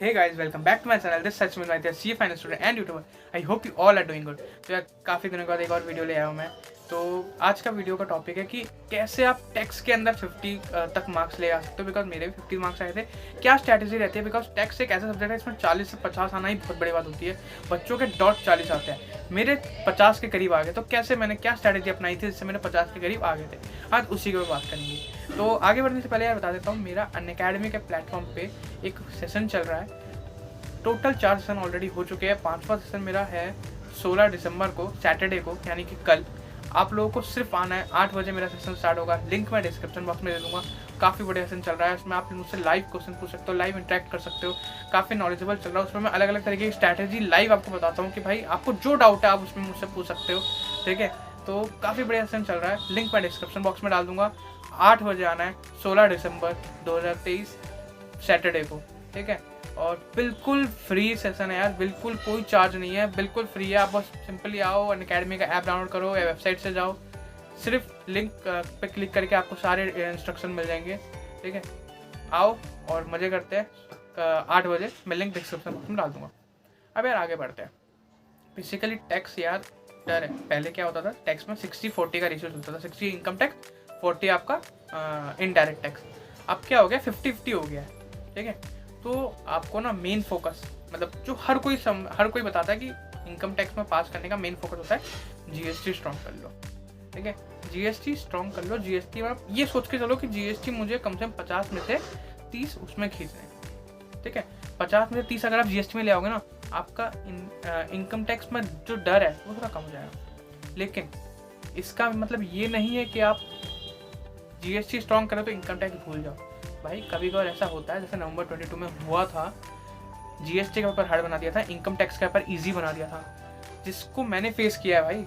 Hey guys, welcome back to my channel. This is Sachmin Vaidya, CA Finance student and YouTuber. I hope you all are doing good. तो यार काफ़ी दिनों के बाद एक और वीडियो ले आया हूँ मैं। तो आज का वीडियो का टॉपिक है कि कैसे आप टैक्स के अंदर 50 तक मार्क्स ले आ सकते हो। बिकॉज मेरे भी 50 मार्क्स आए थे। क्या स्ट्रैटेजी रहती है, बिकॉज टैक्स एक ऐसा सब्जेक्ट है इसमें 40 से 50 आना ही बहुत बड़ी बात होती है। बच्चों के डॉट 40 आते हैं, मेरे 50 के करीब आ गए। तो कैसे मैंने क्या स्ट्रैटेजी अपनाई थी जिससे मैंने 50 के करीब आ गए थे, आज उसी के ऊपर बात करेंगे। तो आगे बढ़ने से पहले यार बता देता हूँ, मेरा अनअकैडमी के प्लेटफॉर्म पे एक सेशन चल रहा है। टोटल 4 सेशन ऑलरेडी हो चुके हैं। 5वां सेशन मेरा है 16 दिसंबर को, सैटरडे को, यानी कि कल। आप लोगों को सिर्फ आना है। 8 बजे मेरा सेशन स्टार्ट होगा। लिंक मैं डिस्क्रिप्शन बॉक्स में दे दूंगा। काफ़ी बढ़िया सेशन चल रहा है। उसमें आप मुझसे लाइव क्वेश्चन पूछ सकते हो, लाइव इंटरेक्ट कर सकते हो। काफ़ी नॉलेजेबल चल रहा है। उसमें मैं अलग अलग तरीके की स्ट्रैटेजी लाइव आपको बताता हूँ कि भाई आपको जो डाउट है आप उसमें मुझसे पूछ सकते हो। ठीक है, तो काफ़ी बढ़िया सेशन चल रहा है। लिंक मैं डिस्क्रिप्शन बॉक्स में डाल दूंगा। 8 बजे आना है 16 दिसंबर 2023 सैटरडे को। ठीक है, और बिल्कुल फ्री सेशन है यार, बिल्कुल कोई चार्ज नहीं है, बिल्कुल फ्री है। आप बस सिंपली आओ, अनअकैडमी का ऐप डाउनलोड करो या वेबसाइट से जाओ। सिर्फ लिंक पे क्लिक करके आपको सारे इंस्ट्रक्शन मिल जाएंगे। ठीक है, आओ और मज़े करते हैं। 8 बजे मैं लिंक डिस्क्रिप्शन बॉक्स में डाल दूंगा। अब यार आगे बढ़ते हैं। बेसिकली टैक्स यार डर है। पहले क्या होता था, टैक्स में 60-40 का रेशियो चलता था। 60 इनकम टैक्स, 40 आपका इनडायरेक्ट टैक्स। अब क्या हो गया, 50-50 हो गया है। ठीक है, तो आपको ना मेन फोकस, मतलब जो हर कोई बताता है कि इनकम टैक्स में पास करने का मेन फोकस होता है जीएसटी स्ट्रॉन्ग कर लो। ठीक है, जीएसटी स्ट्रॉन्ग कर लो। जीएसटी में आप ये सोच के चलो कि जीएसटी मुझे कम से कम 50 में से 30 उसमें खींचना है। ठीक है, 50 में से 30 अगर आप जीएसटी में ले आओगे ना, आपका इनकम टैक्स में जो डर है वो थोड़ा कम हो जाएगा। लेकिन इसका मतलब ये नहीं है कि आप जीएसटी स्ट्रॉन्ग करें तो इनकम टैक्स भूल जाओ। भाई कभी कभार ऐसा होता है, जैसे नवंबर 22 में हुआ था। जीएसटी के ऊपर हार्ड बना दिया था, इनकम टैक्स के ऊपर इजी बना दिया था, जिसको मैंने फेस किया है भाई।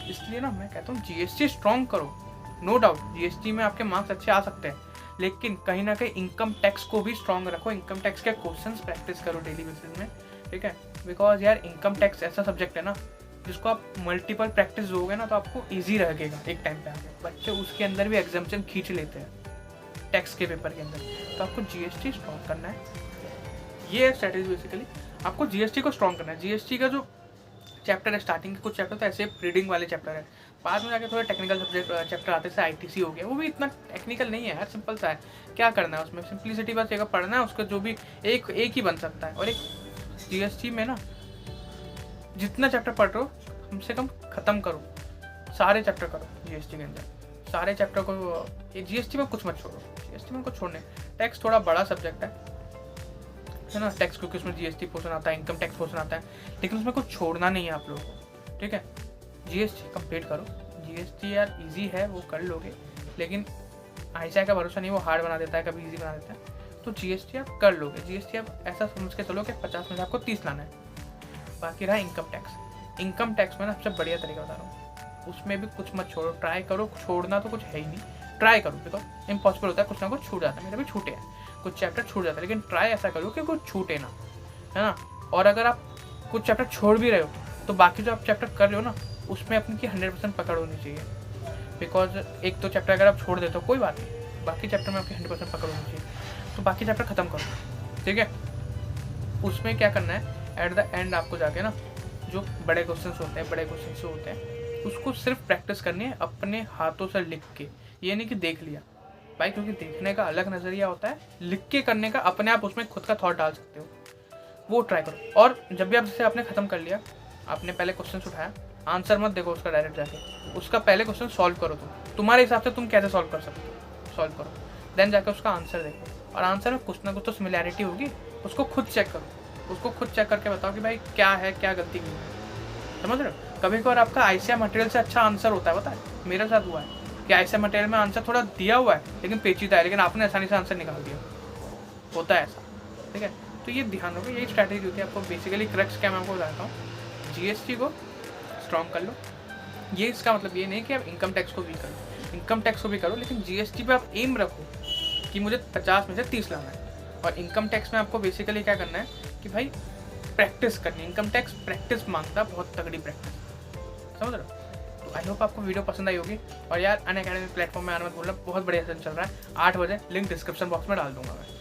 इसलिए ना मैं कहता हूँ जीएसटी स्ट्रॉन्ग करो। नो डाउट जीएसटी में आपके मार्क्स अच्छे आ सकते हैं, लेकिन कहीं ना कहीं इनकम टैक्स को भी स्ट्रॉन्ग रखो। इनकम टैक्स के क्वेश्चन प्रैक्टिस करो डेली बेसिस में। ठीक है, बिकॉज यार इनकम टैक्स ऐसा सब्जेक्ट है ना जिसको आप मल्टीपल प्रैक्टिस दोगे ना तो आपको ईजी रहेगा एक टाइम पे आगे। बच्चे उसके अंदर भी एग्जाम्पशन खींच लेते हैं टैक्स के पेपर के अंदर। तो आपको जीएसटी स्ट्रॉन्ग करना है। ये स्ट्रैटेजी बेसिकली आपको जीएसटी को स्ट्रॉन्ग करना है। जीएसटी का जो चैप्टर है, स्टार्टिंग के कुछ चैप्टर तो ऐसे रीडिंग वाले चैप्टर है। बाद में जाके थोड़े टेक्निकल सब्जेक्ट चैप्टर आते हैं। आईटीसी हो गया, वो भी इतना टेक्निकल नहीं है यार, सिंपल सा है। क्या करना है उसमें, सिंपलिसिटी बस एक पढ़ना है, उसका जो भी एक ही बन सकता है। और एक जीएसटी में ना जितना चैप्टर पढ़ रहे हो कम से कम ख़त्म करो, सारे चैप्टर करो जीएसटी के अंदर। सारे चैप्टर को, ये जीएसटी में कुछ मत छोड़ो। जीएसटी में कुछ छोड़ने, टैक्स थोड़ा बड़ा सब्जेक्ट है ना टैक्स, क्योंकि उसमें जीएसटी पोर्शन आता है, इनकम टैक्स पोर्शन आता है, लेकिन उसमें कुछ छोड़ना नहीं है आप लोगों को। ठीक है, जीएसटी कंप्लीट करो। जीएसटी यार इजी है, वो कर लोगे, लेकिन आईसीआई का भरोसा नहीं, वो हार्ड बना देता है, कभी इजी बना देता है। तो जीएसटी आप कर लोगे। जीएसटी आप ऐसा समझ के चलो कि 50 में से आपको 30 लाना है। बाकी रहा इनकम टैक्स। इनकम टैक्स में ना सबसे बढ़िया तरीका बता रहा हूँ, उसमें भी कुछ मत छोड़ो, ट्राई करो। छोड़ना तो कुछ है ही नहीं, ट्राई करो। बिकॉज इम्पॉसिबल होता है, कुछ ना कुछ छूट जाता है। मेरे भी छूटे हैं, कुछ चैप्टर छूट जाता है, लेकिन ट्राई ऐसा करो कि कुछ छूटे ना, है ना। और अगर आप कुछ चैप्टर छोड़ भी रहे हो तो बाकी जो आप चैप्टर कर रहे हो ना उसमें अपनी की 100% पकड़ होनी चाहिए। बिकॉज एक तो चैप्टर अगर आप छोड़ देते हो कोई बात नहीं, बाकी चैप्टर में आपकी 100% पकड़ होनी चाहिए। तो बाकी चैप्टर खत्म करो। ठीक है, उसमें क्या करना है, एट द एंड आपको जाके ना जो बड़े क्वेश्चन होते हैं उसको सिर्फ प्रैक्टिस करनी है अपने हाथों से लिख के। ये नहीं कि देख लिया भाई, क्योंकि देखने का अलग नज़रिया होता है, लिख के करने का अपने आप उसमें खुद का थॉट डाल सकते हो, वो ट्राई करो। और जब भी आप जैसे आपने ख़त्म कर लिया, आपने पहले क्वेश्चन उठाया, आंसर मत देखो उसका डायरेक्ट जाके, उसका पहले क्वेश्चन सॉल्व करो। तुम्हारे हिसाब से तुम कैसे सॉल्व कर सकते हो, सॉल्व करो, देन जाकर उसका आंसर देखो। और आंसर में कुछ ना कुछ तो सिमिलैरिटी होगी, उसको खुद चेक करो। उसको खुद चेक करके बताओ कि भाई क्या है, क्या गलती की है। समझ रहे हो, कभी कभार आपका आईसीआई मटेरियल से अच्छा आंसर होता है। पता है मेरे साथ हुआ है कि आईसीआई मटेरियल में आंसर थोड़ा दिया हुआ है लेकिन पेचीदा है, लेकिन आपने आसानी से आंसर निकाल दिया, होता है ऐसा। ठीक है, तो ये ध्यान रखो, यही स्ट्रैटेजी होती है। आपको बेसिकली क्रक्स क्या मैं आपको बताता हूँ, जीएसटी को स्ट्रॉन्ग कर लो। ये इसका मतलब ये नहीं कि आप इनकम टैक्स को भी करो, इनकम टैक्स को भी करो, लेकिन जीएसटी पे आप एम रखो कि मुझे 50 में से 30 लाना है। और इनकम टैक्स में आपको बेसिकली क्या करना है कि भाई प्रैक्टिस करनी है। इनकम टैक्स प्रैक्टिस मांगता है, बहुत तगड़ी प्रैक्टिस। समझ रहे हो। तो आई होप आपको वीडियो पसंद आई होगी। और यार अनअकैडमी प्लेटफॉर्म में आना मत भूलना, बहुत बढ़िया सेशन चल रहा है। 8 बजे लिंक डिस्क्रिप्शन बॉक्स में डाल दूंगा मैं।